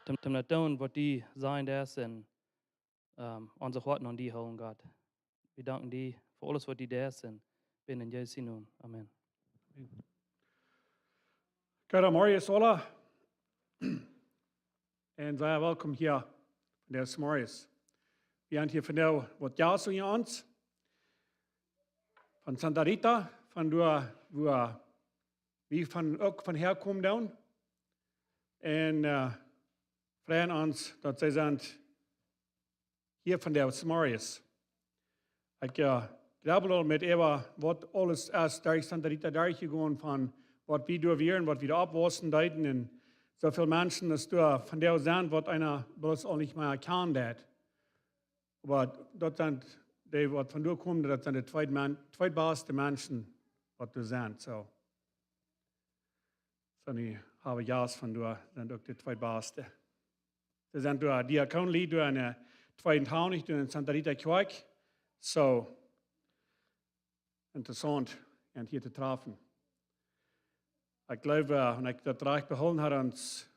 Om dat doen wat die zijn is en onze harten aan die houden, God. We danken die voor alles wat die daar is en binnen Jezus naam. Amen. Goedemorgen Marius, hola. En sehr welkom hier van deze Marius. We hebben hier vandaag wat jaars in ons. Van Santa Rita, van waar we ook van herkomen dan. En vragen ons dat zij zijn hier van deze Marius. Ik glaube al met Eva, wat alles is daar is Santa Rita daar gegaan van wat we doen weer en wat we da abwassen deuten. En zoveel mensen, dass du von der sind, was einer bloß auch nicht mehr erkannt hat. Aber dort sind die, was von dir kommt, das sind die zweitbeste Menschen, was du sind. So die habe Jahres von dir, sind auch die zweitbeste. Sie sind du Diakonli, du eine zweiten Town, ich du in Santa Rita Kirche. So interessant, und hier zu treffen. Ich glaube, und ich das recht behalten hat uns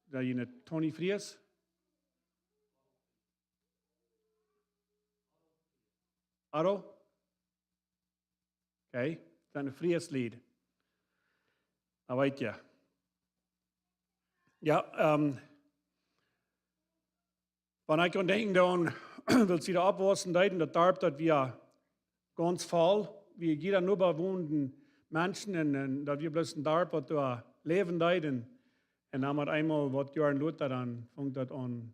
der Tony Fries. Aro? Okay, das ist ein Fries-Lied. Aber weit ja. Ja, wenn ich an denken, dann will ich wieder abwassen, das darf, dass wir ganz voll, wie jeder nur bewohnten Menschen, und dass wir bloß ein Darb, was da leben deuten. Und dann hat einmal, was Jörn Luther, dann fängt das an,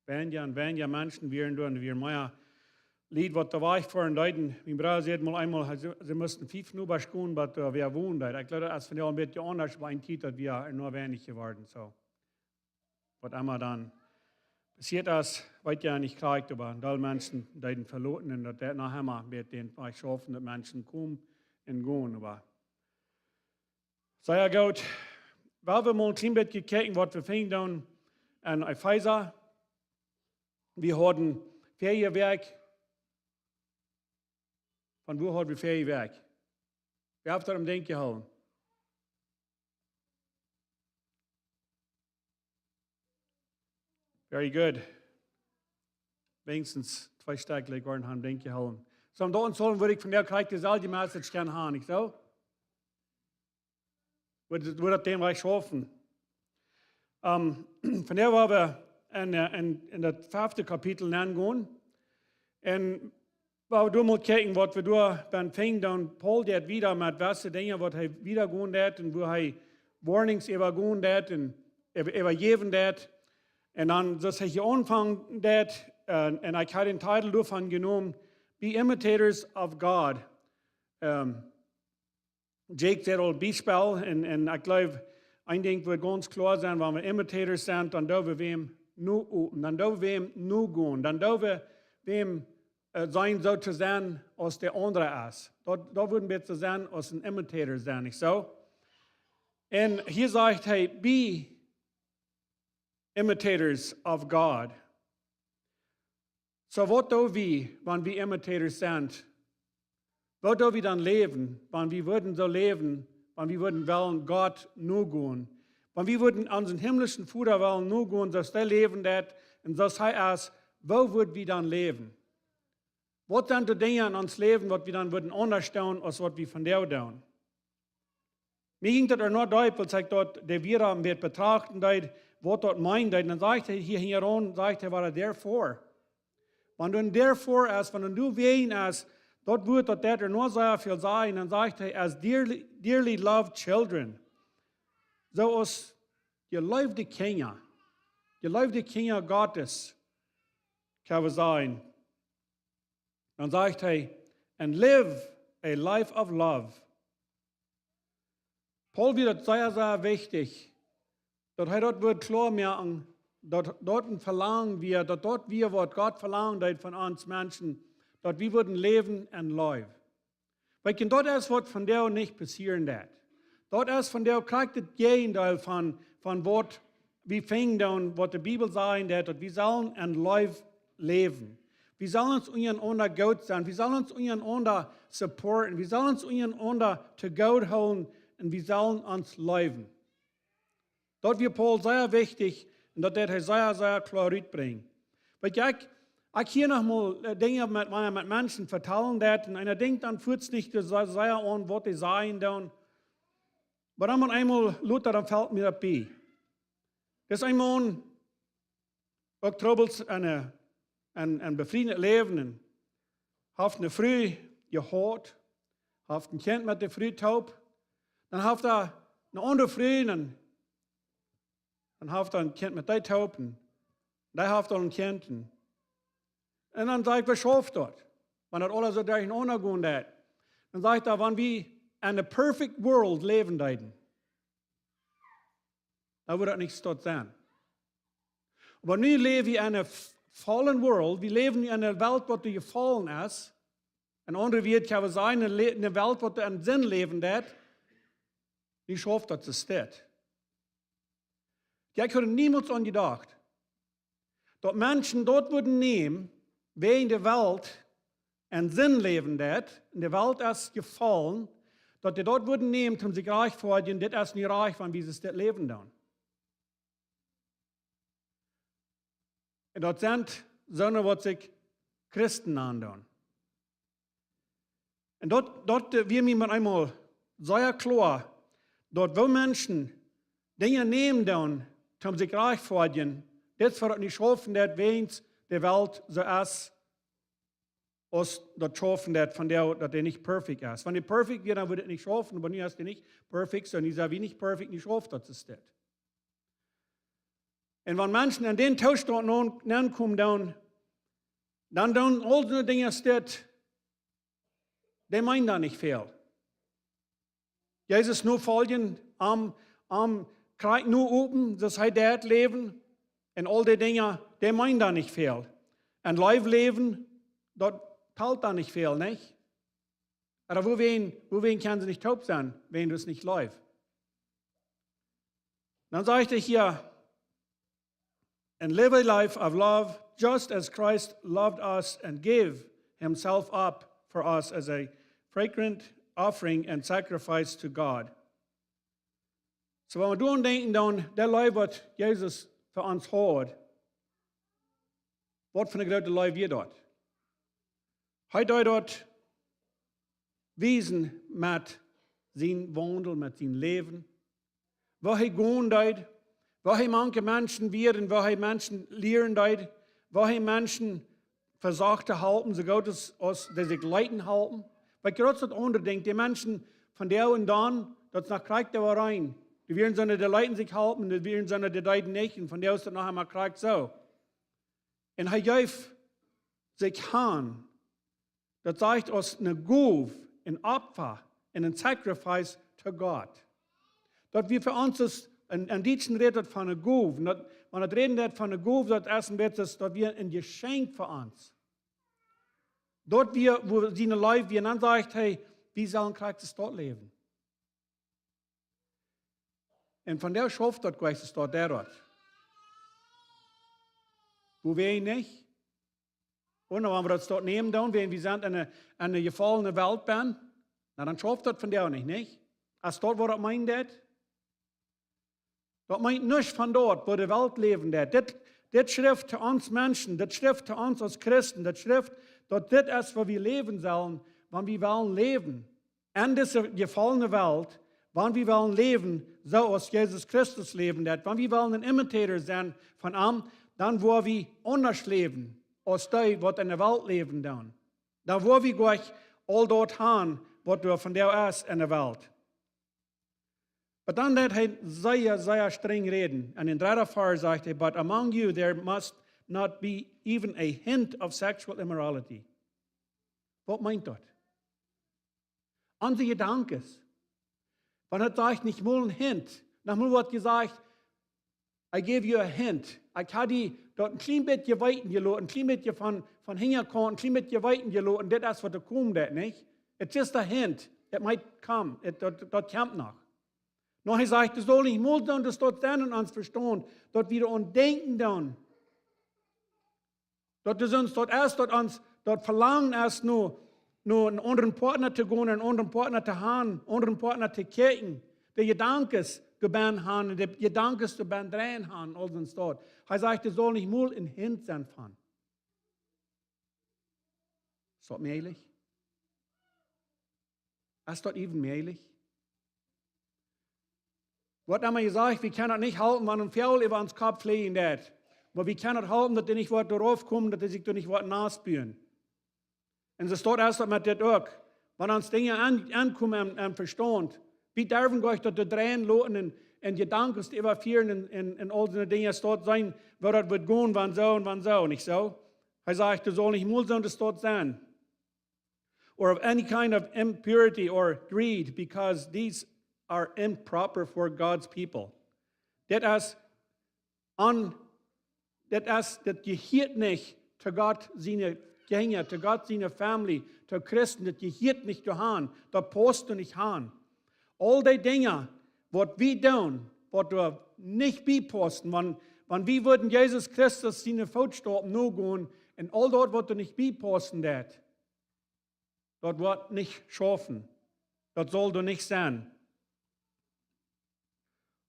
wenn ja Menschen wären, und wir mehr Lied, was da war ich vorhin deuten. Mein Bruder sagt mal einmal, sie müssten 5 Nuber schauen, was da wer wohnt. Ich glaube, das ist von der ein bisschen anders, aber ein Titel, dass wir nur wenig geworden so. Was einmal dann passiert ist, weiß ja nicht klar, aber alle Menschen deuten verloren, und das nachher mal mit den schaffen, dass Menschen kommen und gehen. Aber sei ja gut, weil wir mal ein klein bisschen gekeken, was wir finden dann an Epheser. Wir hatten Ferienwerk. Von wo hatten wir Ferienwerk? Wer hat das am Denken gehauen? Very good. Wenigstens 2 Stück waren am Denken gehauen. So, da und so würde ich von der Kreis all die Message gerne haben, nicht so? Würde das dem reich schaffen. Von der waren wir in das 5. Kapitel angehen. Und weil du mal gucken, was wir da beim Fing, dann Paul, der hat wieder mit welchen Dingen, was er wieder gehen hat, und wo er Warnings übergehen hat, und übergeben hat. Und dann, dass er hier anfangen hat, und ich habe den Titel davon genommen, Be Imitators of God. Jake sagt auch Beispiel, und ich glaube, ein Ding wird ganz klar sein, wenn wir Imitators sind, dann dürfen wir wem nur üben, dann dürfen wir wem nur gehen, dann dürfen wir wem sein, so zu sein, als der andere ist. Da würden wir zu sein, als ein Imitator sein, nicht so? Und hier sagt er, be imitators of God. So, was do wir, wenn wir Imitators sind? Was do wir dann leben, wenn wir würden so leben, wenn wir würden wollen Gott nur gehen? Wenn wir würden unseren himmlischen Vater wollen nur gehen, dass der leben wird, und das heißt, wo würden wir dann leben? Was sind die Dinge in uns Leben, was wir dann würden unterstellen, als was wir von der tun? Mir ging das nur durch, weil ich dort der Vira wird betrachten, was dort meint, dann sagt er hier heran, sagt er, war er therefore. Wenn du therefore ist, wenn du wen ist, dort wird dort der nur sehr viel sein, dann sagt er, as dearly loved children. So als geliebte Kinder Gottes, kann wir sein. Dann sagt er, and live a life of love. Paul wird sehr, sehr wichtig, dass er dort wird klar machen, dort verlangen wir, dass dort wir, was Gott verlangt von uns Menschen, dass wir würden leben und leben. Weil dort ist was von der nicht passieren wird. Dort ist von der kriegt das Gegenteil von was wir finden dann, was die Bibel sagt, dass wir sollen und leben. Wir sollen uns untereinander gut sein. Wir sollen uns untereinander supporten. Wir sollen uns untereinander zu Gott holen und wir sollen uns leben. Dort wird Paul sehr wichtig, Und das wird er sehr, sehr klar rüberbringen. Weil ich hier noch mal Dinge mit Menschen vertellen dat, und einer denkt dann, führt es nicht sehr an, was die sagen dann. Aber dann einmal Luther, dann fällt mir das bei. Das ist einmal auch Troubles ein befriedetes Leben. Haft eine Früh gehört, haft ein Kind mit der Frühtaub, dann haft er eine andere Früh, dann haft er ein Kind mit der Taub, und da haft er ein Kind. Und dann sagt er, was schafft dort? Wenn das alles so durcheinander gehen hat. Dann sagt er, wenn wir in einer perfect world leben würden, dann würde das nichts dort sein. Aber nun leben wir in einer fallen world, wir leben in einer Welt, die gefallen ist. Ein anderer wird kann sein, eine Welt, die einen Sinn leben hat. Wie schafft das es steht? Ich hätte niemals an gedacht, dass Menschen dort würden nehmen, wer in der Welt einen Sinn leben hat, in der Welt ist gefallen, dass die dort würden nehmen, um sich reich zu werden, das ist nicht reich, wenn wir das leben dann. Und das sind Söhne, was sich Christen andauern. Und dort wir mir einmal sehr klar, dort wo Menschen Dinge nehmen dann, um sich reich zu werden, das wird nicht schaffen, dass wenn die Welt so ist, als das schaffen, dass der nicht perfekt ist. Wenn die perfekt wird, dann wird es nicht schaffen, aber nie ist die nicht perfekt, sondern ich sage, wie nicht perfekt, nicht schafft, das ist das. Und wenn Menschen an den Zustand ankommen, dann all die Dinge steht, der meint da nicht viel. Jesus nur folgen, am Kreuz nur oben, das heißt, der hat Leben, und all die Dinge, der meint da nicht viel. Ein Live leben, dort teilt da nicht viel, nicht? Aber wohin kann sie nicht taub sein, wenn du es nicht live? Dann sage ich hier, and live a life of love, just as Christ loved us and gave himself up for us as a fragrant offering and sacrifice to God. So wenn wir daran denken, dann der Leib, was Jesus für uns hat, was für eine große Leib wir dort. Heute dort wiesen mit seinem Wandel, mit seinem Leben, wo er gehen dort, wo manche Menschen werden, wo Menschen lehren dort, wo Menschen versagt zu halten, so gut es aus, die sich leiten halten. Weil gerade das andere denkt, die Menschen von der und dann, das nach Krieg da war rein. Die werden sondern die Leuten sich halten, die werden sondern die Leuten nicht, und von der aus dann nachher mal Krieg so. Und er gibt sich an, das sagt uns eine Gabe, ein Opfer, ein Sacrifice zu Gott. Dass wir für uns das, ein Deutschen redet von einer Gabe, wenn er redet von einer Gabe, das ersten wird es, dass wir ein Geschenk für uns. Dort wo sie eine Leute, wie dann sagt, hey, wie sollen Christus dort leben? Und von der schafft dort Christus dort der dort. Wo wir ihn nicht? Und wenn wir das dort nehmen, dann, wenn wir sind in einer gefallenen Welt bin, dann schafft dort von der auch nicht? Als dort, wo das meint, das meint nicht von dort, wo die Welt leben. Das Schrift zu uns Menschen, das Schrift zu uns als Christen, das Schrift, dass das ist, wo wir leben sollen, wenn wir wollen leben. In dieser gefallenen Welt, wenn wir wollen leben, so als Jesus Christus leben hat, wenn wir wollen ein Imitator sein von ihm, dann wollen wir anders leben, als die, die in der Welt leben dann. Dann wollen wir gleich all dort haben, was du von der ist in der Welt. Aber dann wird er sehr, sehr streng reden. Und in 3. Vers sagt er, but among you there must not be even a hint of sexual immorality. Was meint das? Unsere Gedanken. Wenn er sagt, nicht mal ein Hint, nachher wird gesagt, I give you a hint. Ich habe die dort ein klein bisschen weiten gelassen, ein klein bisschen von hingekommen, ein klein bisschen weiten gelassen, das ist, was da kommt, nicht? It's just a hint. It might come. Das kommt noch. Noch er sagt, das soll nicht mal sein, das dort sein und uns verstehen, dort wieder und denken dann. Dort ist uns dort erst, dort verlangen erst nur einen anderen Partner zu gehen, einen anderen Partner zu haben, einen anderen Partner zu kirchen. Der Gedanke ist, du bist han, und die Gedanken, du bist dran han, als uns dort. Er sagt, du soll nicht mal in Hint sein fahren. Ist das möglich? Ist das even möglich? Wird einmal gesagt, wir können das nicht halten, wenn ein Pferd über uns Kopf fliegen wird. Aber wir können das halten, dass die nicht darauf kommen, dass die sich nicht nachspüren. Und so steht erst mit das auch. Wenn uns Dinge ankommen und Verstand, wir dürfen gleich, dass die drehen lassen und Gedanken überführen in all diese Dinge, es dort sein, wo das wird gehen, wann so, nicht so? Er sagt, du soll nicht mal so, das dort sein. Or of any kind of impurity or greed, because these are improper for God's people. Das gehört nicht zu Gott seine Gänger, zu Gott seine Familie, zu Christen, das gehört nicht zu haben, das passt du nicht haben. All die Dinge, was wir tun, was wir nicht beiposten, wenn wir würden Jesus Christus seine Fußstapfen nur gehen, und all dort, was du nicht beiposten, das wird nicht schaffen. Das soll du nicht sein.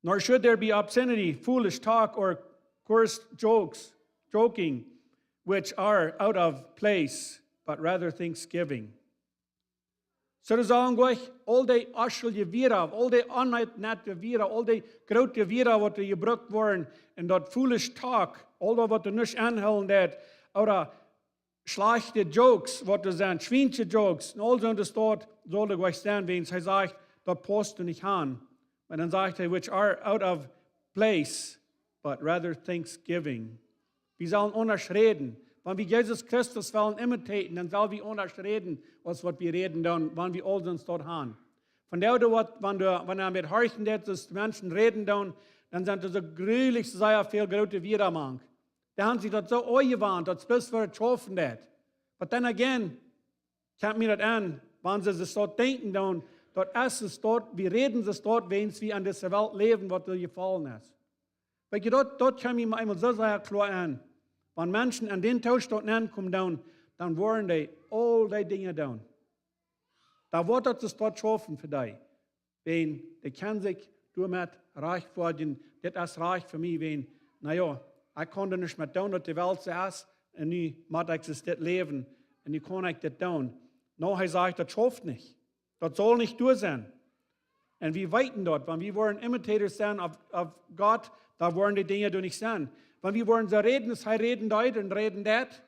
Nor should there be obscenity, foolish talk, or coarse joking, which are out of place, but rather thanksgiving. So das sagen gleich, all die aschelige Vira, all die unnette Vira, all die große Vira, was gebraucht worden, und dort foolish talk, all das, was du nicht anhören dat, oder schlechte Jokes, was du sagen, schwinche Jokes, und all so das dort soll du gleich sein, wenn er sagt, dort passt du nicht an. Und dann sagt er, which are out of place, but rather thanksgiving. Wir sollen anders reden. Wenn wir Jesus Christus wollen imitieren, dann sollen wir anders reden, als was wir reden, dann, wenn wir all uns dort haben. Von der, wenn er mit Horchen dass Menschen reden, dann sind das so grülich, sehr viel große Widermann. Da haben sie das so angewandt, dass bis wir es schaffen wird. Aber dann again, kommt mir das an, wenn sie es dort denken, dann, dort ist es dort, wir reden es dort, wenn sie an dieser Welt leben, was dir gefallen ist. Weil dort kommt mir einmal so sehr klar an, wenn Menschen an den Zustand ankommen, dann wollen die all die Dinge tun. Da wird es dort schaffen für dich. Wenn die kann sich damit reich werden, das ist reich für mich, wenn, naja, ich konnte nicht mehr tun, dass die Welt so ist, und ich muss existiert leben, und ich kann nicht das tun. No, er sagt, das schafft nicht. Das soll nicht durch sein. Und wir weiten dort, wenn wir wollen Imitator sein auf Gott, da wollen die Dinge doch nicht sein. Wenn wir wollen so reden, das heißt reden dort und reden dort,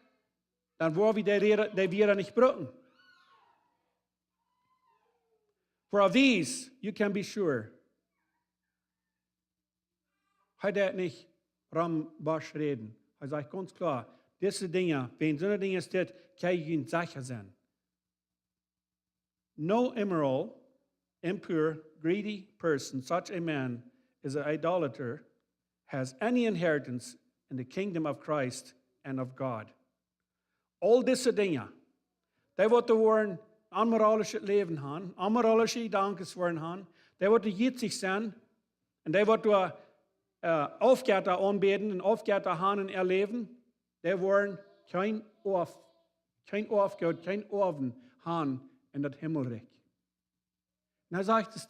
dann wollen wir die Vira nicht brücken. For of these, you can be sure. Er hat nicht Rambasch reden. Er sagt ganz klar, diese Dinge, wenn so eine Dinge steht, kann ich Ihnen sicher sein. No immoral, impure, greedy person, such a man is an idolater, has any inheritance in the kingdom of Christ and of God. All diese Dinge, die wat een amoralische Leben haben, amoralische Gedanken haben, die wat jitzig sein, und die wat Aufgabe anbeten und Aufgabe haben erleben, die wollen kein Aufgabe, kein Ofen haben in das Himmelreich. Und er sagt, das ist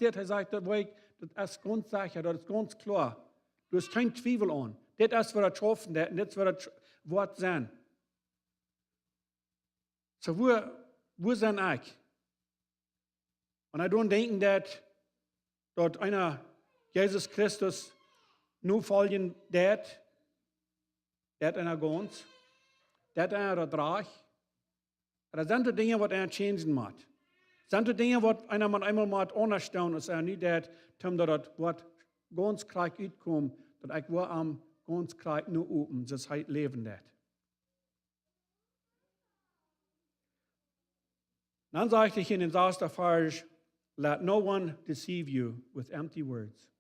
ganz sicher, das ist ganz klar. Du hast kein Zweifel an. Das ist, was er schaffen wird, und das wird das Wort sein. So, wo sind ich? Und ich don't denken, dass dort einer Jesus Christus nur folgen wird, der einer ganz, der einer reich. Das sind die Dinge, die er changen muss. Das sind die Dinge, die einer man einmal mal unterstellen muss, er nicht der, dass das ganz klar uitkommt, dass ich war am ganz klar nur oben, das heißt leben wird. Dann sagte ich in den Vers der Vers, let no one deceive you with empty words.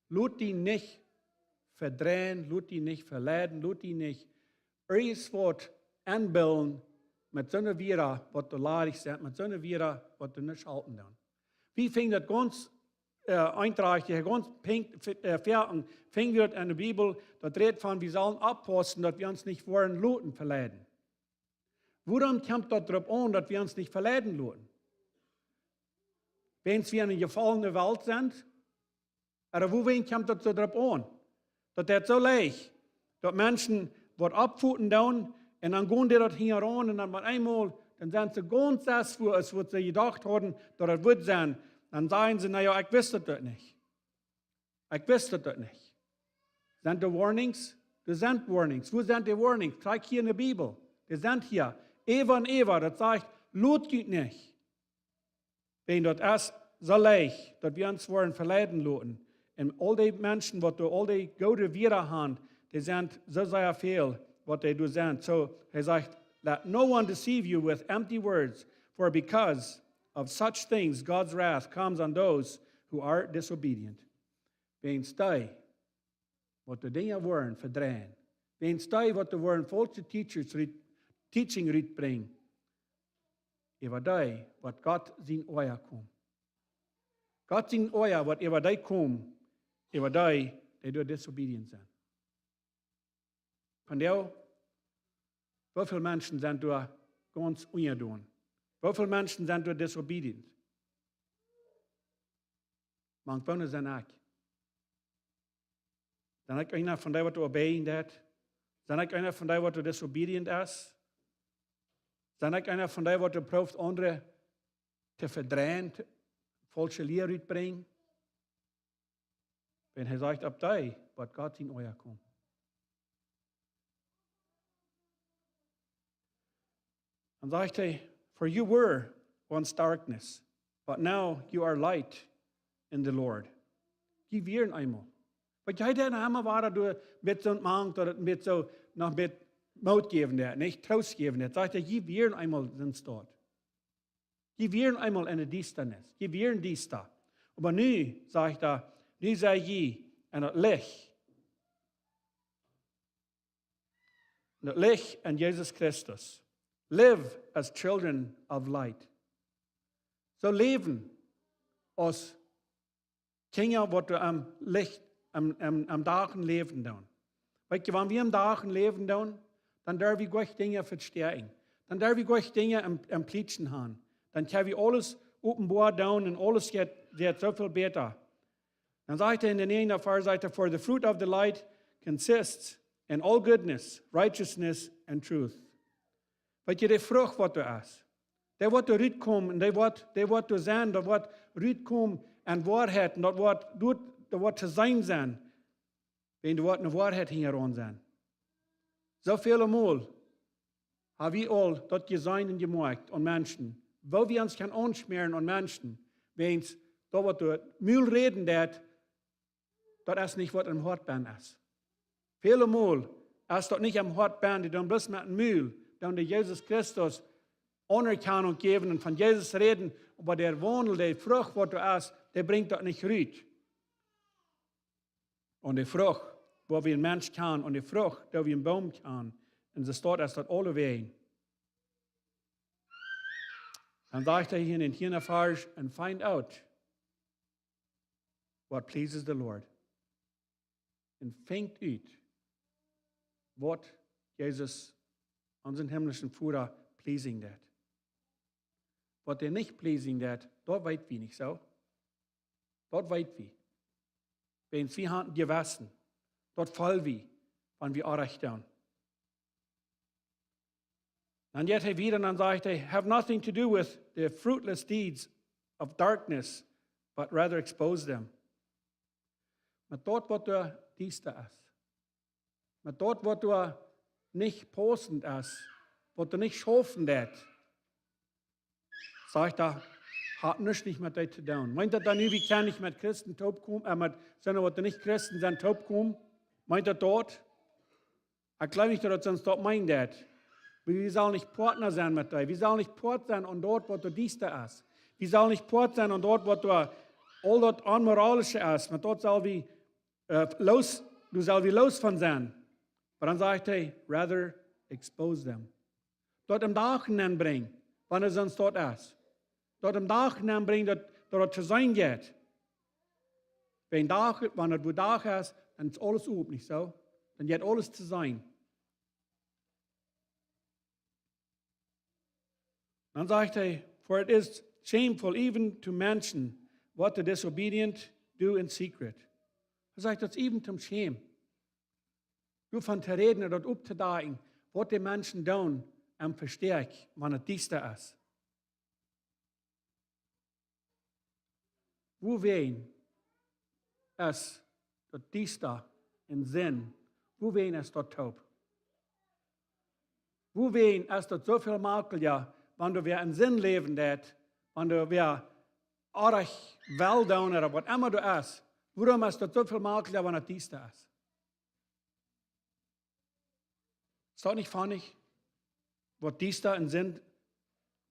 Lut die nicht verdrehen, lut die nicht verleiten, lut die nicht irgendwas anbilden mit so einer Vira, was du ladig sind, mit so einer Vira, was du nicht halten dann. Wie fing das ganz einträchtig, ganz fertig, fing wir in der Bibel, da dreht von, wir sollen abpassen, dass wir uns nicht vor den Luten verleiten. Worum kommt das darauf an, dass wir uns nicht verleiten lassen? wenn wir in einer gefallenen Welt sind, aber wo wen kommt das so drauf an? Das ist so leicht, dass Menschen was abfuten down und dann gehen die dort heran und dann mal einmal, dann sind sie ganz das, was sie gedacht haben, dass das wird sein. Dann sagen sie, naja, ich wüsste das nicht. Ich wüsste das nicht. Sind die Warnings? Das sind Warnings. Wo sind die Warnings? Zeig hier in der Bibel. Die sind hier. Eva und Eva, das sagt, Lot geht nicht. Wenn das ist so leicht, dass wir uns wollen verleiten lassen. Und all die Menschen, die all die gute Werte haben, die sind so sehr viel, was die do sind. So, er sagt, let no one deceive you with empty words, for because of such things God's wrath comes on those who are disobedient. Wenn die, wat de dingen worden verdrehen, wenn die, wat de worden false teaching uitbrengen, über die, wat Gott zijn oor komt. Gott zijn oor, wat über die komt, über die door disobedient zijn. Von der, wie viele Menschen sind da ganz ungeduldig? Wie viele Menschen sind da disobedient? Manche sind auch. Zijn ik einer von denen, wat obeying dat? Zijn ik einer von denen, wat disobedient is? Zijn ik einer von denen, wat proeft anderen te verdrehen, falsche Leer uitbrengen? Wenn hij zegt, op die, wat Gott in euer komt. Dan zegt hij, for you were once darkness, but now you are light in the Lord. Geef weer eenmaal. Wat jij dan helemaal waar door met zo'n maand, dat het met zo nog met moed geven dat, niet troost geven dat. Zegt hij, geef weer eenmaal zijn staat. Geef weer eenmaal in de duisternis. Geef weer een duister. Maar nu, zegt hij, nu zij je en het licht. Het licht in Jezus Christus. Live as children of light. Zo leven als kinderen wat we am licht, am dagen leven doen. Weet je, wanneer we am dagen leven doen, dan durf ik ook dingen versterken. Dan durf ik ook dingen am pleitschen gaan. Dan kan we alles openbaar doen en alles gaat zoveel beter. Dan zegt hij in de 9e vers, for the fruit of the light consists in all goodness, righteousness and truth. Weet je, de vrucht wat er is. Die wat eruit komt en die wat er zijn, dat wat eruit komt en waarheid, en dat wat te zijn zijn, wenn wat een waarheid hieron zijn. Zoveel maal hebben we al dat gezien en gemaakt aan mensen. Wo we ons gaan aansmeren aan mensen, wens dat wat er muil reden dat is niet wat een hartband is. Vele maal is dat niet een hartband, die dan bloß met een muil, dan de Jezus Christus Anerkennung geven en van Jezus reden, aber der Wandel, der Frucht, wat er is, der bringt dat niet uit. Und die Frucht, wo wir ein Mensch kann, und die Frucht, wo wir ein Baum kann, und es steht, dass das alle wehen. Dann sagt er hier in den 4. Vers, and find out what pleases the Lord. Und fängt uit, was Jesus, unseren himmlischen Vater, pleasing that. Was er nicht pleasing that, dort weit wir nicht so. Dort weit wir. Wenn wir haben gewassen, dort fallen wir, wenn wir Recht tun. Dann geht er wieder und dann sagt er, have nothing to do with the fruitless deeds of darkness, but rather expose them. Met dort, wat er dieste ist. Met dort, wat er nicht passend ist, wat er nicht schaffen wird, sagt er, hat nichts nicht mit dir zu tun. Meint er dann, wie kann ich mit Christen taub kommen, sondern was nicht Christen sind, taub kommen? Meint er dort? Ich glaube nicht, dass er sonst dort meint. Wir sollen nicht Partner sein mit dir. Wir sollen nicht Partner sein und dort, wo du dieste ist. Wir sollen nicht Partner sein und dort, wo du all das Unmoralische ist. Und dort soll wir du sollst wie los von sein. Aber dann sagt er, rather expose them. Dort im Dachen bringen, wann er sonst dort ist. Dort im Dachen bringen, dass er zu sein geht. Wenn er wo Dach ist, dann ist alles up, nicht so? Dann geht alles zu sein. Dann sagt er, for it is shameful even to mention what the disobedient do in secret. Hij zegt, dat is even zum shame. Du van te reden en dat op te dagen, wat die mensen doen, en versterk, wanneer het dieste is. Hoe ween is dat dieste in zin, hoe ween is dat taub? Hoe ween is dat zoveel makkelijker, wanneer we in zin leven dat, wanneer we erg wel doen, of wat immer du is. Waarom is dat zoveel makkelijker, wanneer het dieste is? Is dat niet funnig? Wat dieste in zin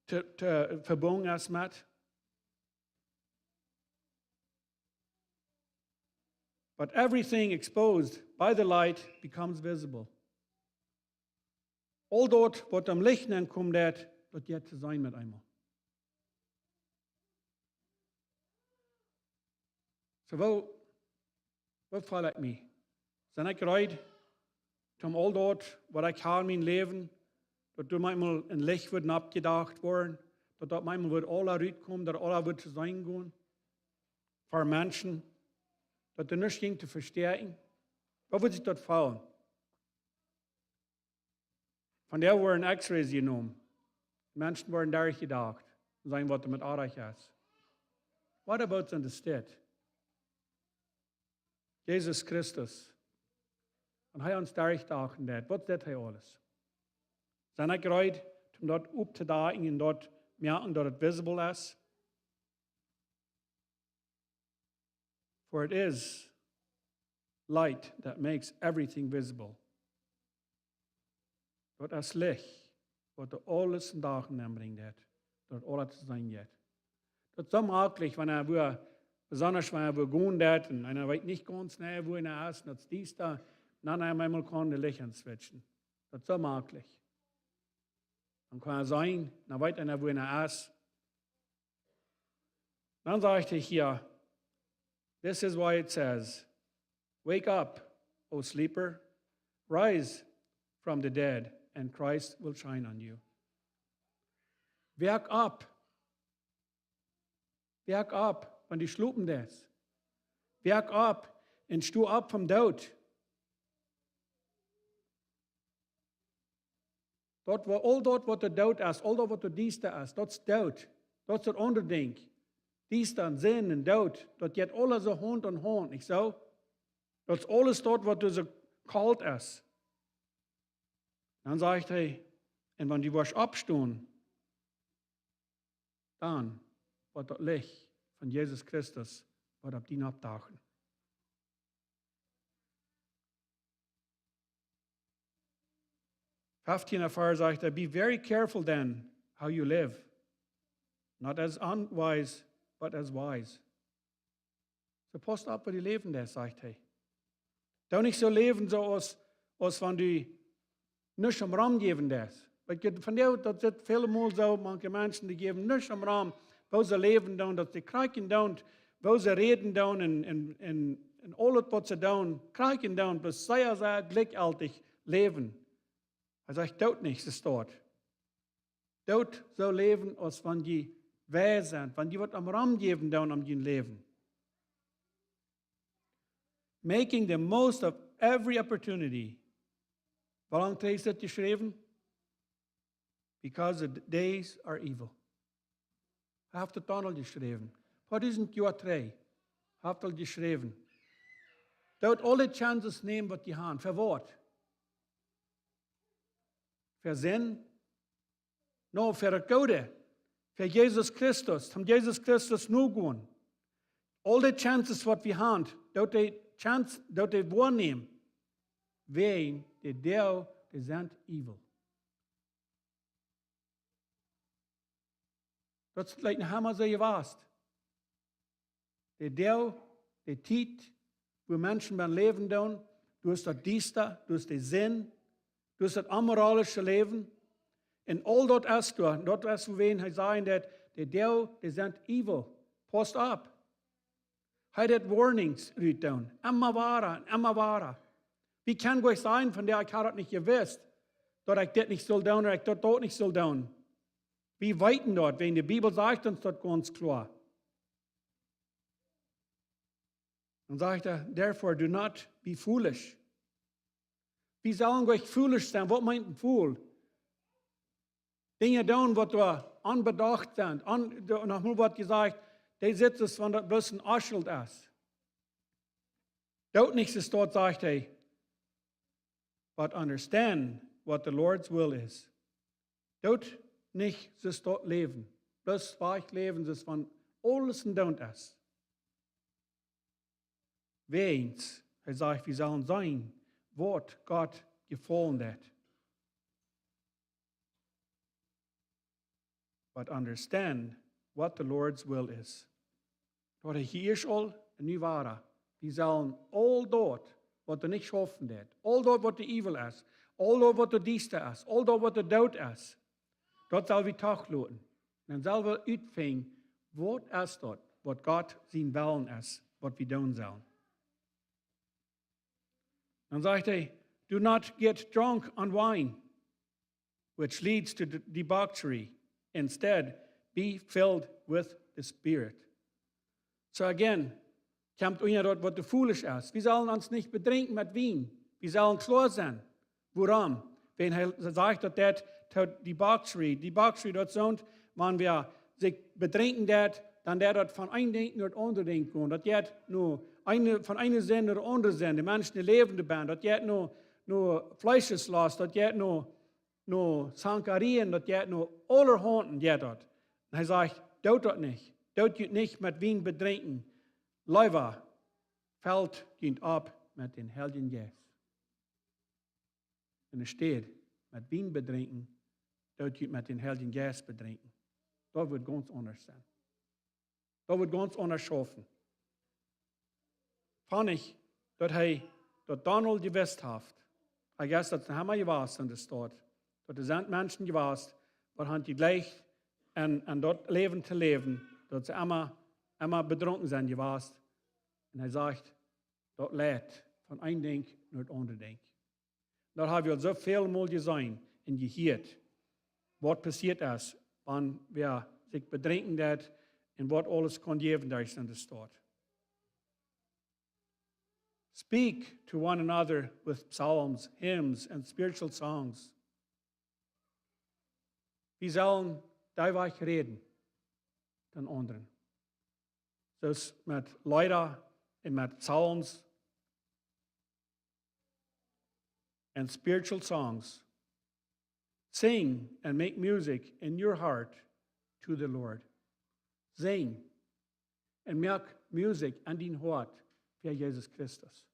te verbonden is met? But everything exposed by the light becomes visible. Al dat wat am Licht komt, dat jetzt te zijn met einmal. So, wat val ik me? Zijn ik gereid, om al dat wat ik heb in mijn leven, dat door manchmal in Licht wordt abgedacht worden, dat manchmal wordt alle uitkomen, dat alle wordt te zijn gaan, voor mensen, dat er niets ging te versterken. Wat wordt zich dat vallen? Van der worden X-rays genomen. Mensen worden daar gedacht, zijn wat er met aardig is. What about in de stad? Jezus Christus. En hij ons daar gedacht dat. Wat deed hij alles? Zijn ik gereid om dat op te dagen en dat merken dat het visible is? For it is light that makes everything visible. Dat is licht, wat de alles in dagen aanbrengt, dat alles te zijn gaat. Dat is zo makkelijk, wanneer we, besonders wanneer we gaan dat, en einer weet niet ganz genau, wo er ist, dat is dies da, dann einmal kann de Licht switchen. Dat is zo makkelijk. Dan kan er zijn, dan weet einer, wo er ist. Dan sagt hij hier, this is why it says, wake up, O sleeper, rise from the dead, and Christ will shine on you. Werk ab. Werk ab, want die slopen das. Werk ab en stu ab vom dood. Al dat wat de dood is, al dat wat de dieste is, dat is dood. Dat is het onderding. Dieste en zin en dood, dat jet alles zo hand aan hand, niet zo? Dat is alles dat wat dus kalt is. Dan zegt hij, en wanneer die was opstaan, dan wordt dat licht van Jezus Christus wordt op die opdagen. Vers zegt hij, be very careful then how you live, not as unwise, but as wise. So past op wat je leven is, zegt hij. Doe niet zo leven zoals van die niks om raam geven is. Van jou dat zit veel zo, manche mensen die geven niks om raam, waar ze leven doen, dat ze krijgen doen, waar ze reden doen en al het wat ze doen, krijgen doen, dus zij gelijkaltig leven. Hij zegt, dood niet, ze staat. Dood zo leven als van die wij zijn, van die wat om raam geven doen om je leven. Making the most of every opportunity. Waarom is dat geschreven? Because the days are evil. Hij heeft het dan al geschreven. 2003 heeft al geschreven. Dat alle chances nemen wat je hebt. Voor wat? Voor zin? Nou, voor het goede. Voor Jezus Christus. Om Jezus Christus nu gaan. Alle chances wat we hebben, dat hij waarnemen. Ween, de deel, de zijn evil. Dat is like helemaal zo je was. De deel, de tijd, waar mensen mijn leven doen, door dat dieste, door de zin, door dat amoralische leven. En al dat is door, dat is voor wen hij zei dat de deel, de zijn evil. Pas op. Hij had warnings eruit doen. Emma wara. Wie kan ik zijn van der ik had het niet gewusst, dat ik dit niet zal doen, of ik dat niet zal doen. Wie weiten dort, wenn die Bibel sagt uns dort ganz klar. Dann sagt er, therefore do not be foolish. Wie sollen wir foolish sein? Was meint ein Fool? Dinge tun, was da anbedacht sind. Nochmal wird gesagt, die sitzen von der bloßen Ascheld aus. Dort nichts ist dort, sagt er, but understand what the Lord's will is. Dort nicht ist dort leben. Bloß weich leben ist von alles und don't es. Weins, er sagt, wir sollen sein, was Gott gefallen hat. But understand what the Lord's will is. Dort hier ist all nu ware. Wir sollen all dort, was er nicht schaffen hat, all dort, was der evil ist, all dort, was der Dieste ist, all dort, was der Dood ist, dort soll wir Tag lassen. Dann sollen wir uitvinden, was ist dort, was Gott sein Willen ist, was wir tun sollen. Dann sagt er, do not get drunk on wine, which leads to debauchery. Instead, be filled with the Spirit. So again, kommt uns dort, was der foolish ist. Wir sollen uns nicht betrinken mit Wein. Wir sollen klar sein. Warum? Wenn er sagt, dass das Debauchery dort sind, wenn wir sich betrinken, dann dort von einem Denken und andere Denken. Das geht nur von einer Sinn oder andere Sinn. Die Menschen, die lebende sind, das geht nur Fleischeslast, das geht nur Sankarien, das geht nur allerhand dort. Und er sagt, dort nicht. Dort geht nicht mit Wein betrinken. Leider fällt geht ab mit den Heiligen Geist. Und es steht, mit Wein betrinken, dort geht mit den Heiligen Geist betrinken. Das wird ganz anders sein. Das wird ganz anders schaffen. Fand ich, dass Donald gewusst hat, ich weiß, dass haben wir gewusst in der Stadt, dass sind Menschen gewusst, die haben die gleich an dort Leben zu leben, dass sie immer betrunken sind gewusst. Und er sagt, dort lädt von einem Denk nur das andere Denk. Da haben wir so viel mal gesehen und gehört, was passiert ist, wenn wir sich betrinken und was alles kann geben da ist in der Stadt. Speak to one another with psalms, hymns, and spiritual songs. Wir sollen dabei reden, den anderen. Dus met Lieder und mit Psalms and spiritual songs. Sing and make music in your heart to the Lord. Sing and make music an dein Hart für Jesus Christus.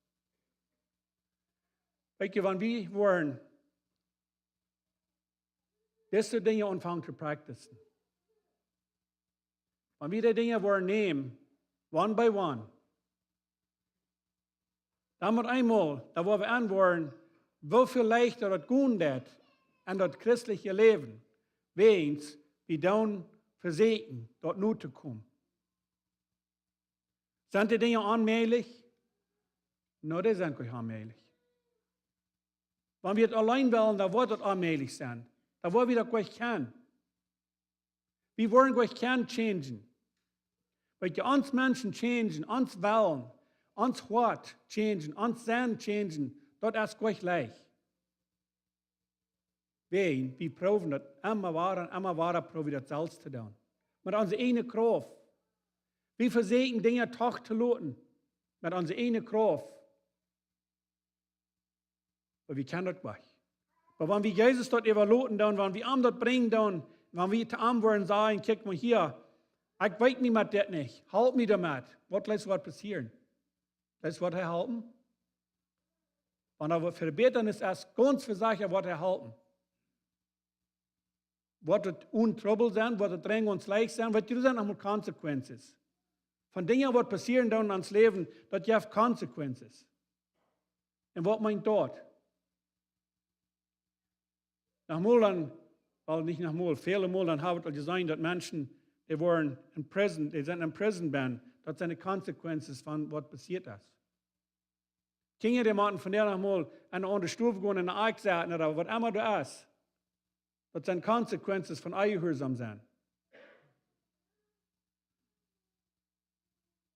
Weet je, wenn wir wollen, diese Dinge anfangen zu practice. Wenn wir die Dinge wollen nehmen, one by one, dann mit einmal, da wo wir anwollen, wie viel leichter das gehen wird an das christliche Leben, wenn wir dann versägen, dort nur zu kommen. Sind die Dinge allmählich? No, die sind nicht allmählich. Wenn wir es allein wollen, dann wird es allmählich sein. Da wollen wir das gleich können. Wir wollen gleich können changen. Weil die uns Menschen changen, uns wollen, uns Wort changen, uns Sein changen, das ist gleich leicht. Wir proben das immer weiter, probieren das selbst zu tun. Mit unserer eigenen Kraft. Wir versuchen Dinge doch zu lassen. Mit unserer eigenen Kraft. Aber wir können das nicht. Aber wenn wir Jesus dort überlassen, wenn wir ihm dort bringen, wenn wir zu ihm wollen sagen, guck mal hier, ich weiß mich mit das nicht, halt mich damit. Was wird passieren? Das wird er halten. Wenn er verbeten ist, erst ganz für sich, wird er halten. Wird es untrouble sein, wird es drängen uns leicht sein, wird es auch mal Konsequenzen. Von Dingen, die passieren in uns Leben, das hat Konsequenzen. Und was meint dort? Nachmal dann, weil nicht nachmal, viele Mal dann haben wir gesehen, dass Menschen, die sind in Prison, das sind die Konsequenzen von was passiert ist. Kinder, die machen von der nachmal an eine andere Stufe gehen, in eine Eich oder was immer du ist. Dat zijn consequenties van ongehoorzaam zijn.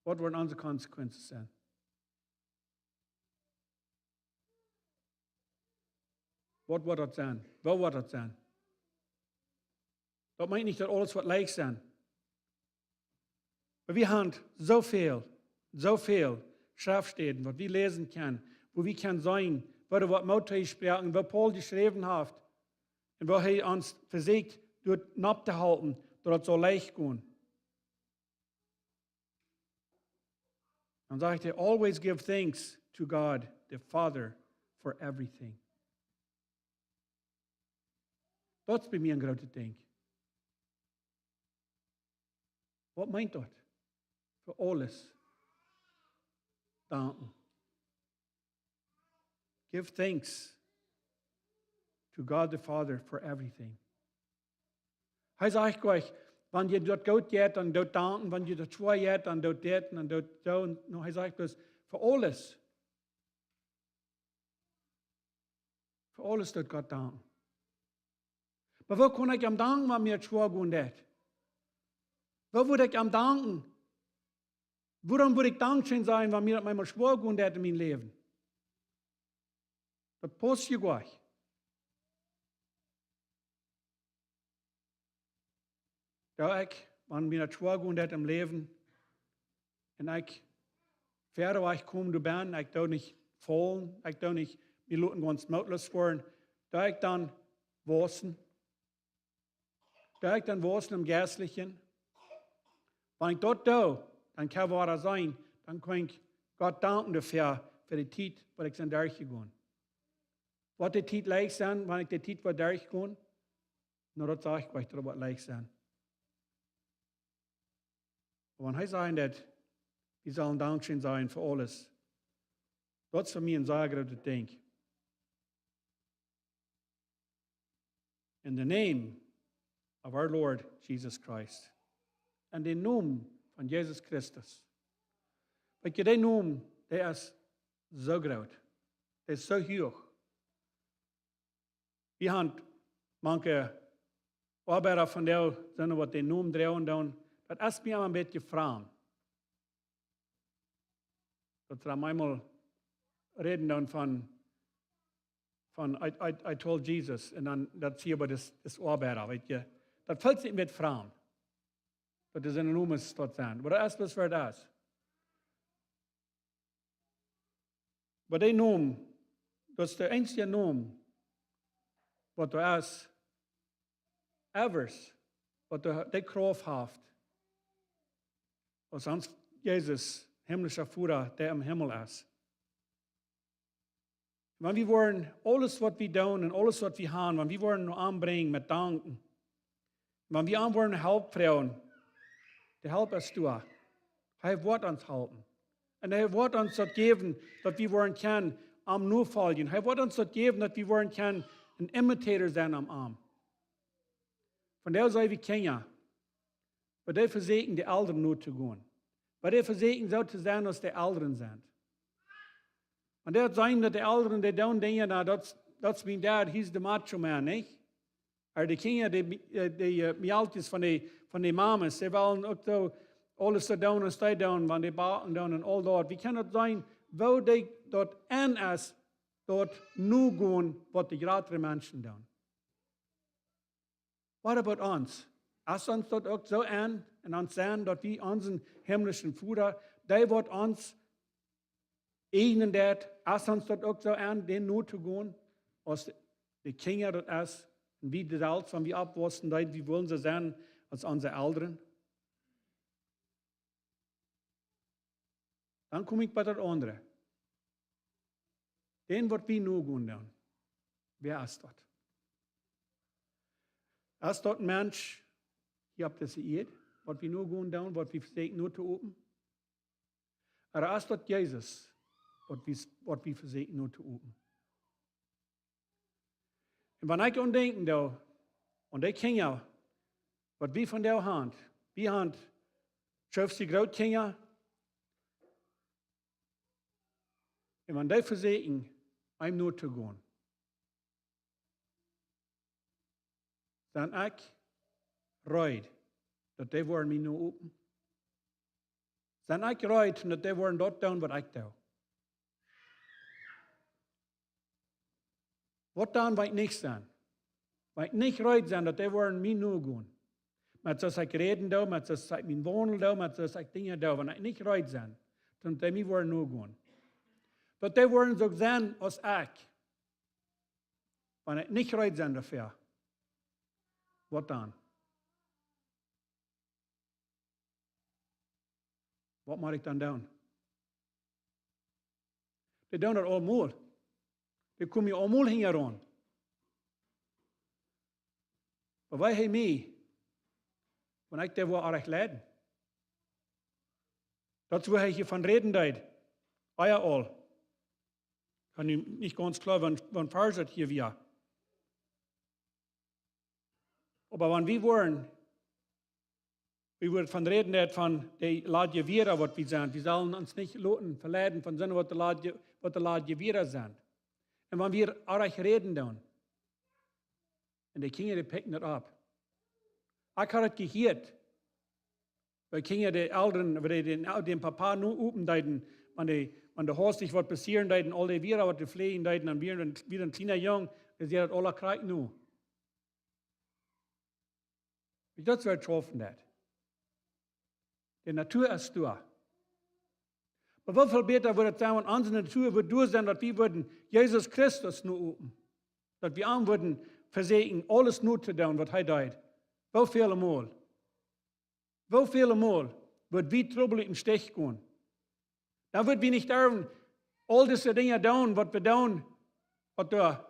Wat worden onze consequenties zijn? Wat wordt dat zijn? Wat wordt dat zijn? Dat meint niet dat alles wat leicht zijn. Maar we hebben zoveel Schriftstellen, wat we lesen können, wo wir können sein, wo er wat Matthäus spreken, wo Paul geschrieben hat, und wo er uns versucht, dort abzuhalten, dass es so leicht geht. Dann sagt er, always give thanks to God, the Father, for everything. Dat is bij mij een grote ding. Wat meint dat? Voor alles. Danken. Give thanks to God the Father for everything. Hij zegt gleich, wenn je dat goed hebt, dan doet danken. Wenn je dat zwaar hebt, dan doet dit en dan doet zo. No, hij zegt dus, voor alles. Voor alles doet God danken. Maar waar kon ik hem danken, wanneer het zwaar gaan deed? Waar moet ik hem danken? Waarom moet ik dankbaar zijn, wanneer het mij maar zwaar gaan deed in mijn leven? Dat past je gleich. Da ik, wanneer het zwaar gaan deed in mijn leven, en ik verder waar ik kom ben, ik doe niet vallen, ik doe niet mir laten ganz moutlos worden, da ik dan wassen. Da ik dan wassen im Geistlichen. Wenn ich das tue, dann kann wahr sein, dann kann ich Gott danken dafür, für die Zeit, wo ich dann durchgegangen. Was die Zeit leicht sein, wenn ich die Zeit war durchgegangen, nur das sage ich euch, das wird leicht sein. Und wenn er sagt, dass wir sollen dankbar sein für alles, das ist für mich ein sehr großes Ding. In the name of our Lord Jesus Christ. En de naam van Jezus Christus. Weet je, die naam, die is zo groot. Die is zo hoog. We hebben manche arbeider van jou, zijn wat die naam draaien doen. Dat is mij een beetje vreemd. Dat ze eenmaal reden dan van I told Jesus, en dan dat zie je bij das arbeider, weet je. Dat valt zich met vreemd. Dat is een noemen tot zijn. Maar dat is wat voor dat is. Maar die naam, dat is de enige naam wat er is, evers, wat die kracht heeft. Als ons Jezus, himmlischer Vater, der im Himmel ist. Wenn wir wollen, alles, was wir tun und alles, was wir haben, wenn wir wollen nur anbringen mit Danken, wenn wir wollen helfen, Frauen, der Help ist du. Er wird uns helfen. Und er wird uns das geben, dass wir wollen können am nur folgen. Er wird uns das geben, dass wir wollen können ein Imitator sein am Arm. Von der sei wir Kinder. Bei der versuchen die Eltern nur zu gehen. Bei der versuchen so zu sein, als die Eltern sind. Und der sagen, dass die Eltern, die tun Dinge, das ist mein Dad, he's the macho man, nicht? Aber die Kinder, die Mieltjes von den Mamas, die wollen auch so alles so tun und die tun, wenn die backen tun und all dort. Wie kann das sein, wo die dort an ist, dort nur gehen, was die gerade Menschen tun? Was about uns? Ist uns dort auch so an und uns sehen, dass wir unseren himmlischen Vater, der wird uns ihnen dort, ist uns dort auch so an, den nur zu gehen, als die Kinder dort ist, und wie das alles, wenn wir abwassen, wie wollen sie sein als unsere Eltern? Dann komme ich bei der anderen. Den wird wir nur gehen tun. Wer ist dort? Ist dort ein Mensch, ihr habt das geirrt, was wir nur gehen tun, was wir versuchen nur zu open? Oder ist dort Jesus, was wir versuchen nur zu open? Und wenn ich denke, da, und ich kenne ja, was wir von der Hand, wir haben 50 Großkinder, und wenn die versuchen, einem nur zu gehen. Dan ik rijd dat die worden mij nu open. Dan ik rijd dat die worden dat doen wat ik doe. Wat dan waar ik niet zijn? Waar ik niet rijd zijn dat die worden mij nu gaan. Met zoals ik reden doe, met zoals ik mijn wonen doe, met zoals ik dingen doe. Wanneer ik niet rijd zijn, dan die mij worden nu gaan. Dat die worden zo zijn als ik. Wanneer ik niet rijd zijn dafür. Wat dan? Wat moet ik dan doen? Die doen dat allemaal. Die komen je allemaal hier aan. Maar wij hebben mij, wanneer ik daar wil erg leiden. Dat is waar je van reden deed. Ja, al. Ich kann nicht ganz klar, wann Vers das hier wir. Aber wenn wir wollen, wir würden von reden nicht von der Ladje Vierer, was wir sind. Wir sollen uns nicht verleiten von dem, was der Ladje Vierer sind. Und wenn wir auch reden dann, und die Kinder, die picken das ab. Ich habe das gehört, weil Kinder, die Eltern, den Papa nur üben, wenn der Haus sich was passieren, dann all die Vierer, was die fliehen, dann wieder ein kleiner Junge, der sieht das alle Krieg nur. Wie das wird getroffen hat. Die Natur ist da. Aber wie viel besser würde es sein, wenn unsere Natur würde durch sein, dass wir würden Jesus Christus nur üben. Dass wir an würden versuchen, alles nur zu tun, was er tut. Wie viele Mal? Wie viele Mal wird wir Trouble im Stich gehen? Dann wird wir nicht dürfen, all diese Dinge tun, was wir tun, was da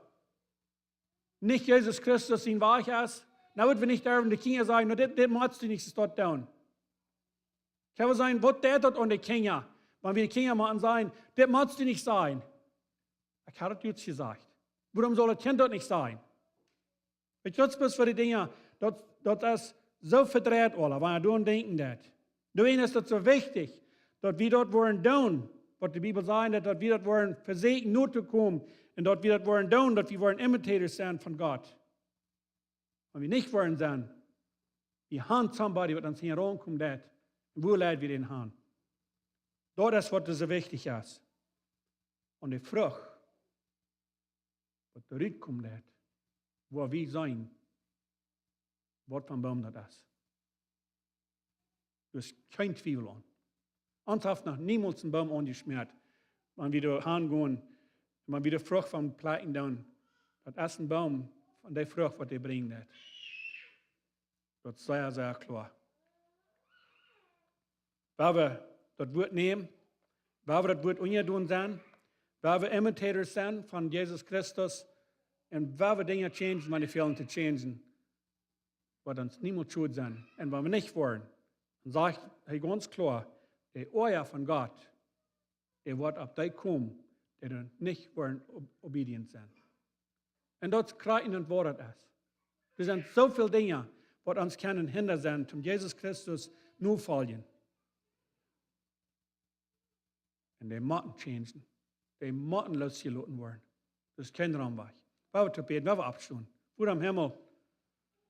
nicht Jesus Christus in Wahrheit ist. Dann wird wir nicht dürfen, die Kinder sagen, no, das machst du nicht dort tun. Kann man sagen, was der dort an die Kinder? Wenn wir die Kinder machen, sagen, das machst du nicht sein. Ich habe das jetzt gesagt. Warum soll das Kind dort nicht sein? Ich nutze bloß für die Dinge, das ist so verdreht, alle, wenn wir denken das. Deswegen ist das so wichtig, dass wir dort wollen tun, was die Bibel sagt, dass wir dort wollen versuchen, nur zu kommen, und dass wir dort wollen tun, dass wir wollen Imitator sein von Gott. Wenn wir nicht wollen sein, wir haben somebody, was uns hier rankommt, und wo leiden wir den haben. Das ist, was so wichtig ist. Und die Frucht, was da rauskommt, wo wir sein, was von Baum das ist. Du hast kein Zweifel an. Uns hat noch niemals ein Baum angeschmiert, wenn wir da hingehen, wenn wir die Frucht von Platten tun. Das ist ein Baum von der Frucht, was er bringt. Das ist sehr, sehr klar. Weil wir das Wort nehmen, weil wir das Wort untertun sind, weil wir Imitators sind von Jesus Christus und weil wir Dinge changen, wenn wir fehlen zu changen, wird uns niemand schuld sein. Und wenn wir nicht wollen, dann sagt er ganz klar, der Euer von Gott, der wird auf dich kommen, der dann nicht wollen obedient sein. Und das kreien und Wort ist. Es sind so viele Dinge, was uns können hinder sein, zum Jesus Christus nur folgen. Und die müssen changen. Die müssen losgelassen werden. Das ist kein Raum weg. Wir zu beten, wir abstehen. Bruder am Himmel,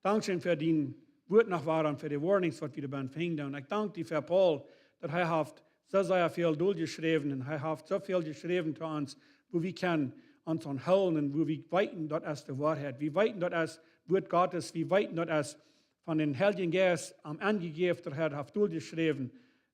danke für den Wort nach Wahren, für die Warnings, was wir beim Finden. Und ich danke dir für Paul, dass er hat so sehr viel durchgeschrieben und er hat so viel geschrieben zu uns, wo wir können uns anhalten und wo wir weiten, dort ist die Wahrheit. Wir weiten, dort ist Wort Gottes, wir weiten, dort ist von den Heiligen Geist am angegeben, der Herr hat durchgeschrieben.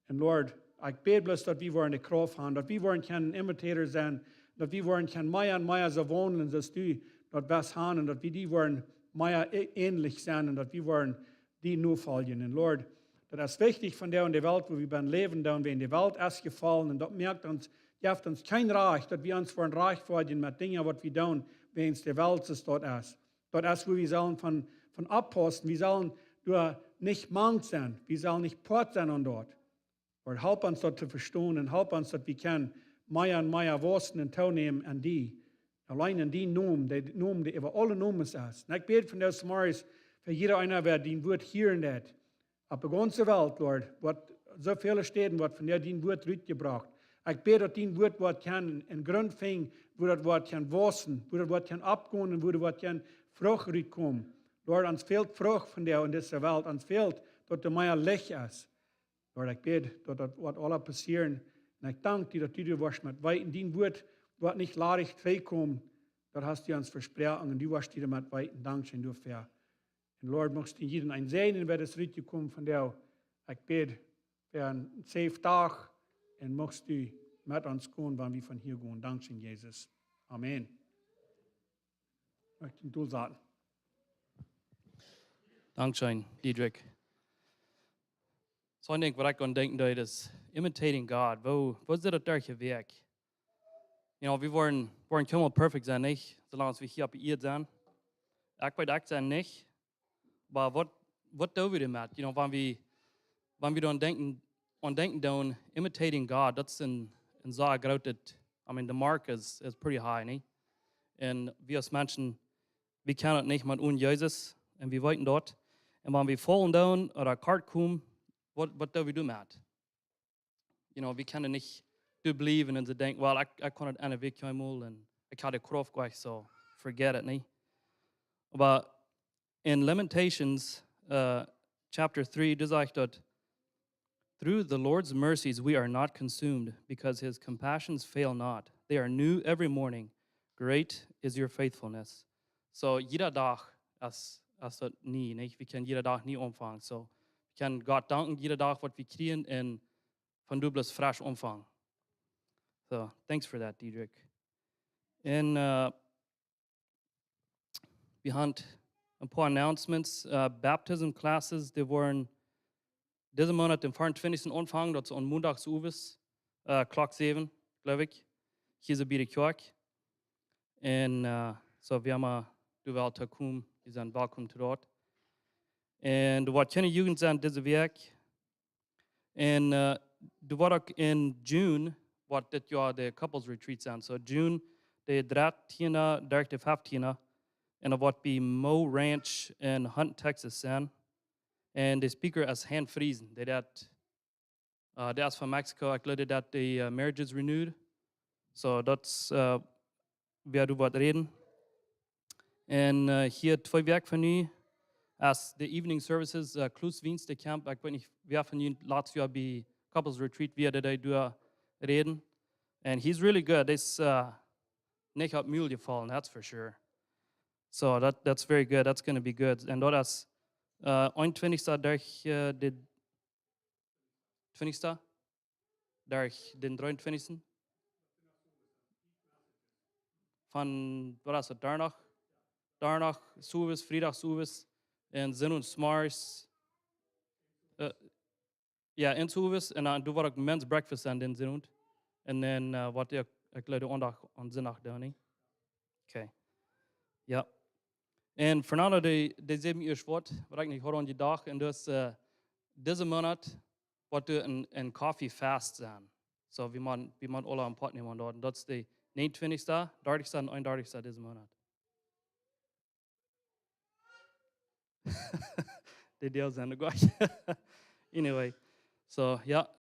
Und Lord, ich bete bloß, dass wir wollen die Kraft haben, dass wir wollen kein Imitator sein, dass wir wollen kein mehr und mehr so wohnen, dass du dort was haben und dass wir die wollen mehr ähnlich sein und dass wir wollen die nur folgen. Und Lord, das ist wichtig von der und der Welt, wo wir beim Leben da und wir in die Welt erst gefallen und dort merkt uns, gibt uns kein Reich, dass wir uns wollen reich werden mit Dingen, was wir tun, wenn es die Welt ist dort ist. Dort ist, wo wir sollen von abposten, wir sollen nicht Mann sein, wir sollen nicht Port sein und dort. Und help uns dort zu verstehen und help uns, dass wir können mehr und mehr wussten und teilnehmen an die. Allein an die Namen, die über alle Namen ist. Und ich bete von des Morgens für jeder einer, der den Wort hören hat. Auf der ganzen Welt, Lord, was so viele Städten wird von der den Wort mitgebracht. Ich bete, dass den Wort kann in Grund fängen, wo das Wort kann wachsen, wo das Wort kann abgehen und wo das Wort kann Frucht kommen. Lord, ons fehlt Frucht von dir in dieser Welt. Ons fehlt, dat er meer licht is. Lord, ik bid dat dat wat alle passeren. En ik dank dir, dat du was met weiten. Die woord wat niet ladig vrijkomt, dat hast du ons versprochen. En du was dir met weiten. Dankzij dafür. En Lord, mocht du jeden een zijn bij das Rietje komen van jou. Ik bid voor een safe dag. En mocht du met ons gaan, wanneer we van hier gaan. Dankzij Jezus. Amen. Ik möchte den Tool sagen. Dankeschön, Diedrich. So, ich denke, was ich an denken deed, is imitating God. Wo ist das der Weg? Wir wollen helemaal perfect sein, nicht? Solange wir hier auf der Erde sind. Ich weiß auch sein nicht. Aber was tun wir damit? Wenn wir dann denken dann, imitating God, that's in so groß, the mark is pretty high, nicht? Und wir als Menschen, wir kennen nicht mit ohne Jesus. Und wir wollten dort. Und wenn wir fallen down oder kart kommen, was tun wir damit? Wir können nicht belieben und sie denken, well, ich kann nicht einen Weg kommen und ich habe die Kraft gleich, so forget it, nicht? Aber in Lamentations chapter 3, da sagt dort, through the Lord's mercies we are not consumed, because his compassions fail not. They are new every morning. Great is your faithfulness. So jeder Tag ist das nie, nicht? Wir können jeder Tag nie umfangen. So wir können Gott danken, jeder Tag, was wir kriegen, und von du bloß frisch umfangen. So, thanks for that, Diedrich. And we haben ein paar Announcements. Baptism classes, die waren diesen Monat am 24. anfangen, das ist am Montags uwes, Clock 7, glaube ich. Hier ist bei der Kirche. Und so, wir haben du willst kommen, wir sind willkommen dort. Und was keine Jugend sind, diese Werk. Und du warst auch in June, was das Jahr der Couples Retreat sind. So June, der 13., der 15. Und das wird bei Mo Ranch in Hunt, Texas sein. Und der Speaker ist Han Friesen. Der ist von Mexiko. Ich glaube, dass die Marriage is renewed. So, das wer du was reden. Und hier 2 Werke von ihm. As the evening services, Klus Wiens, der Camp, ich weiß nicht, wer von Ihnen letztes Jahr bei Couples Retreat, wie der da reden. And he's really good. This nicht hat Mühl gefallen, that's for sure. So that's very good. That's going to be good. And das 21. durch den 20. durch den 23. Von, was ist das, Darnach, Suvis, Friedach, Suvis, und Sinn und Smars. Ja, in Suvis, und dann du warst Men's Breakfast an den Sinn. Und dann was ich glaube, an Sinnach da, nicht? Okay. Ja. Und Fernando, die 7 Uhr Sport, was ich nicht heute an die Tag, und das diesen Monat, was du ein Coffee Fast sein. So, wie man alle am Pot nehmen dort. Und das ist der 29., 30. und 31. diesen Monat. Die Deal sind gleich. Anyway, so, ja.